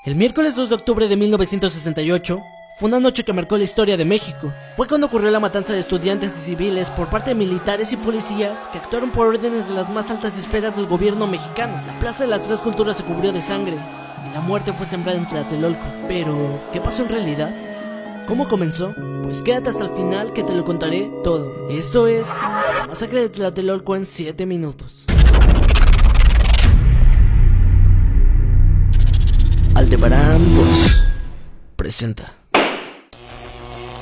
El miércoles 2 de octubre de 1968 fue una noche que marcó la historia de México. Fue cuando ocurrió la matanza de estudiantes y civiles por parte de militares y policías que actuaron por órdenes de las más altas esferas del gobierno mexicano. La Plaza de las Tres Culturas se cubrió de sangre y la muerte fue sembrada en Tlatelolco. Pero, ¿qué pasó en realidad? ¿Cómo comenzó? Pues quédate hasta el final que te lo contaré todo. Esto es la masacre de Tlatelolco en 7 minutos. Aldebarán 2 presenta.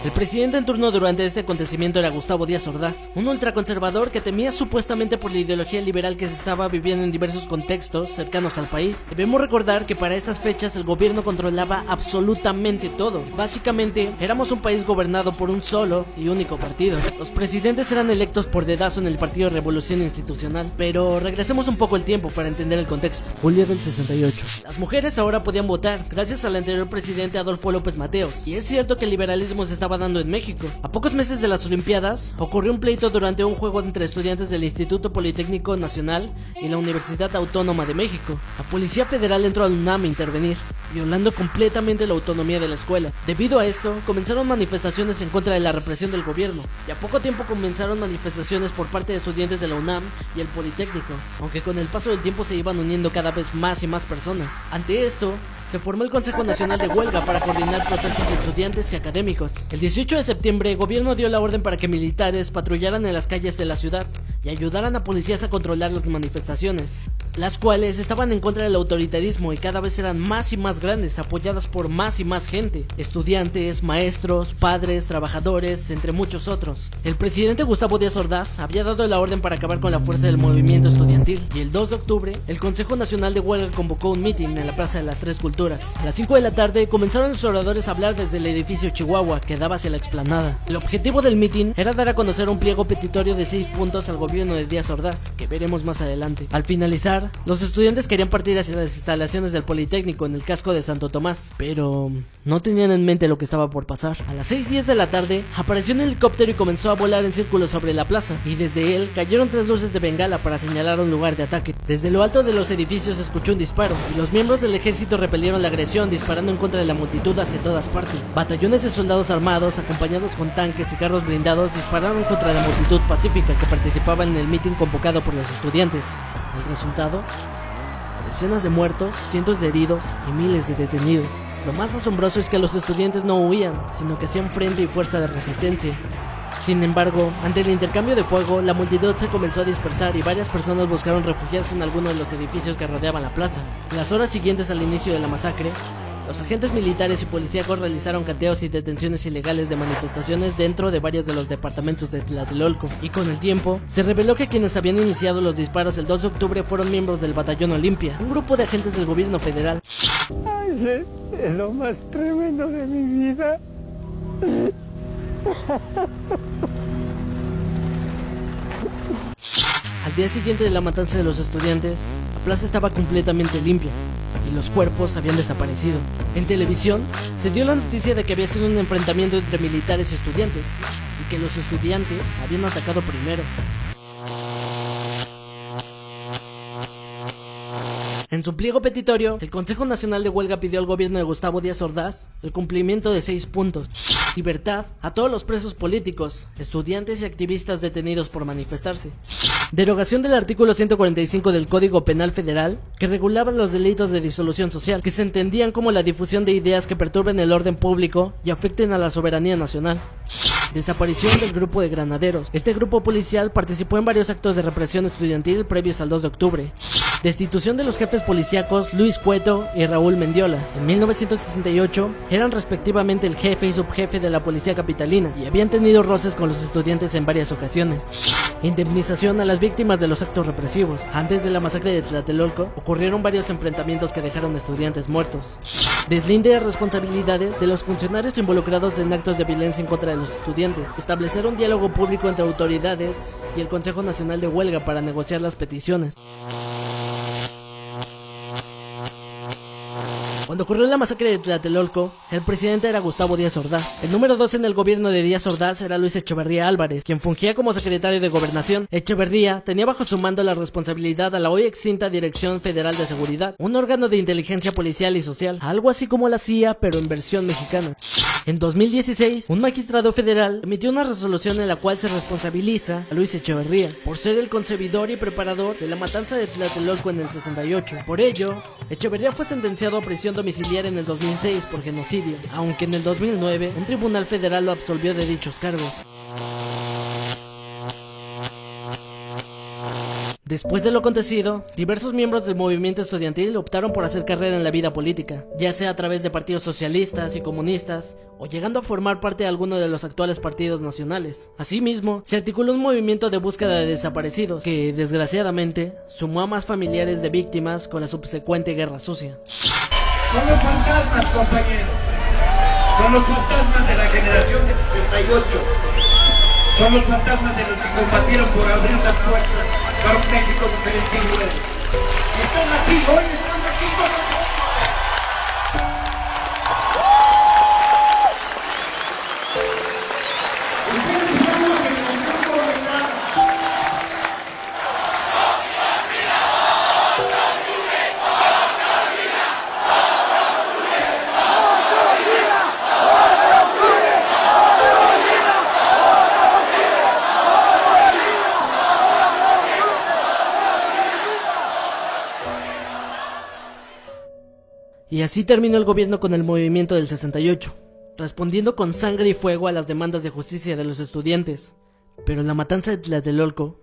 El presidente en turno durante este acontecimiento era Gustavo Díaz Ordaz, un ultraconservador que temía supuestamente por la ideología liberal que se estaba viviendo en diversos contextos cercanos al país. Debemos recordar que para estas fechas el gobierno controlaba absolutamente todo. Básicamente, éramos un país gobernado por un solo y único partido. Los presidentes eran electos por dedazo en el Partido Revolución Institucional. Pero regresemos un poco el tiempo para entender el contexto. Julio del 68. Las mujeres ahora podían votar, gracias al anterior presidente Adolfo López Mateos. Y es cierto que el liberalismo se estaba dando en México. A pocos meses de las Olimpiadas, ocurrió un pleito durante un juego entre estudiantes del Instituto Politécnico Nacional y la Universidad Autónoma de México. La Policía Federal entró al UNAM a intervenir, violando completamente la autonomía de la escuela. Debido a esto, comenzaron manifestaciones en contra de la represión del gobierno, y a poco tiempo comenzaron manifestaciones por parte de estudiantes de la UNAM y el Politécnico, aunque con el paso del tiempo se iban uniendo cada vez más y más personas. Ante esto, se formó el Consejo Nacional de Huelga para coordinar protestas de estudiantes y académicos. El 18 de septiembre, el gobierno dio la orden para que militares patrullaran en las calles de la ciudad y ayudaran a policías a controlar las manifestaciones, las cuales estaban en contra del autoritarismo y cada vez eran más y más grandes, apoyadas por más y más gente, estudiantes, maestros, padres, trabajadores, entre muchos otros. El presidente Gustavo Díaz Ordaz había dado la orden para acabar con la fuerza del movimiento estudiantil, y el 2 de octubre, el Consejo Nacional de Huelga convocó un mitin en la Plaza de las Tres Culturas. A las 5 de la tarde comenzaron los oradores a hablar desde el edificio Chihuahua que daba hacia la explanada. El objetivo del mitin era dar a conocer un pliego petitorio de 6 puntos al gobierno de Díaz Ordaz, que veremos más adelante. Al finalizar, los estudiantes querían partir hacia las instalaciones del Politécnico en el casco de Santo Tomás, pero no tenían en mente lo que estaba por pasar. A las 6:10 de la tarde, apareció un helicóptero y comenzó a volar en círculos sobre la plaza, y desde él cayeron 3 luces de bengala para señalar un lugar de ataque. Desde lo alto de los edificios se escuchó un disparo, y los miembros del ejército repelieron la agresión disparando en contra de la multitud hacia todas partes. Batallones de soldados armados, acompañados con tanques y carros blindados, dispararon contra la multitud pacífica que participaba en el mitin convocado por los estudiantes. El resultado: decenas de muertos, cientos de heridos y miles de detenidos. Lo más asombroso es que los estudiantes no huían, sino que hacían frente y fuerza de resistencia. Sin embargo, ante el intercambio de fuego, la multitud se comenzó a dispersar y varias personas buscaron refugiarse en alguno de los edificios que rodeaban la plaza. En las horas siguientes al inicio de la masacre, los agentes militares y policíacos realizaron cateos y detenciones ilegales de manifestaciones dentro de varios de los departamentos de Tlatelolco, y con el tiempo se reveló que quienes habían iniciado los disparos el 2 de octubre fueron miembros del Batallón Olimpia, un grupo de agentes del gobierno federal. Ay, es lo más tremendo de mi vida. Al día siguiente de la matanza de los estudiantes, la plaza estaba completamente limpia y los cuerpos habían desaparecido. En televisión se dio la noticia de que había sido un enfrentamiento entre militares y estudiantes, y que los estudiantes habían atacado primero. En su pliego petitorio, el Consejo Nacional de Huelga pidió al gobierno de Gustavo Díaz Ordaz el cumplimiento de 6 puntos. Libertad a todos los presos políticos, estudiantes y activistas detenidos por manifestarse. Derogación del artículo 145 del Código Penal Federal, que regulaba los delitos de disolución social, que se entendían como la difusión de ideas que perturben el orden público y afecten a la soberanía nacional. Desaparición del grupo de granaderos. Este grupo policial participó en varios actos de represión estudiantil previos al 2 de octubre. Destitución de los jefes policíacos Luis Cueto y Raúl Mendiola. En 1968 eran respectivamente el jefe y subjefe de la policía capitalina y habían tenido roces con los estudiantes en varias ocasiones. Indemnización a las víctimas de los actos represivos. Antes de la masacre de Tlatelolco ocurrieron varios enfrentamientos que dejaron estudiantes muertos. Deslinde de responsabilidades de los funcionarios involucrados en actos de violencia en contra de los estudiantes. Establecer un diálogo público entre autoridades y el Consejo Nacional de Huelga para negociar las peticiones. Cuando ocurrió la masacre de Tlatelolco, el presidente era Gustavo Díaz Ordaz. El número 2 en el gobierno de Díaz Ordaz era Luis Echeverría Álvarez, quien fungía como secretario de Gobernación. Echeverría tenía bajo su mando la responsabilidad a la hoy extinta Dirección Federal de Seguridad, un órgano de inteligencia policial y social, algo así como la CIA pero en versión mexicana. En 2016, un magistrado federal emitió una resolución en la cual se responsabiliza a Luis Echeverría por ser el concebidor y preparador de la matanza de Tlatelolco en el 68. Por ello, Echeverría fue sentenciado a prisión domiciliaria en el 2006 por genocidio, aunque en el 2009 un tribunal federal lo absolvió de dichos cargos. Después de lo acontecido, diversos miembros del movimiento estudiantil optaron por hacer carrera en la vida política, ya sea a través de partidos socialistas y comunistas, o llegando a formar parte de alguno de los actuales partidos nacionales. Asimismo, se articuló un movimiento de búsqueda de desaparecidos, que, desgraciadamente, sumó a más familiares de víctimas con la subsecuente guerra sucia. Son los fantasmas, compañeros. Son los fantasmas de la generación del 78. Son los fantasmas de los que combatieron por abrir las puertas para un México diferente y nuevo. Y están aquí, hoy están aquí con nosotros. Ustedes son los que nos han gobernado. Y así terminó el gobierno con el movimiento del 68, respondiendo con sangre y fuego a las demandas de justicia de los estudiantes. Pero la matanza de Tlatelolco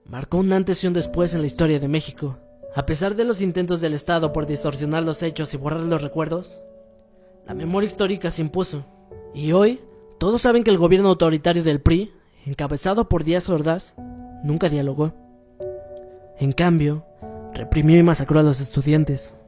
marcó un antes y un después en la historia de México. A pesar de los intentos del Estado por distorsionar los hechos y borrar los recuerdos, la memoria histórica se impuso. Y hoy, todos saben que el gobierno autoritario del PRI, encabezado por Díaz Ordaz, nunca dialogó. En cambio, reprimió y masacró a los estudiantes.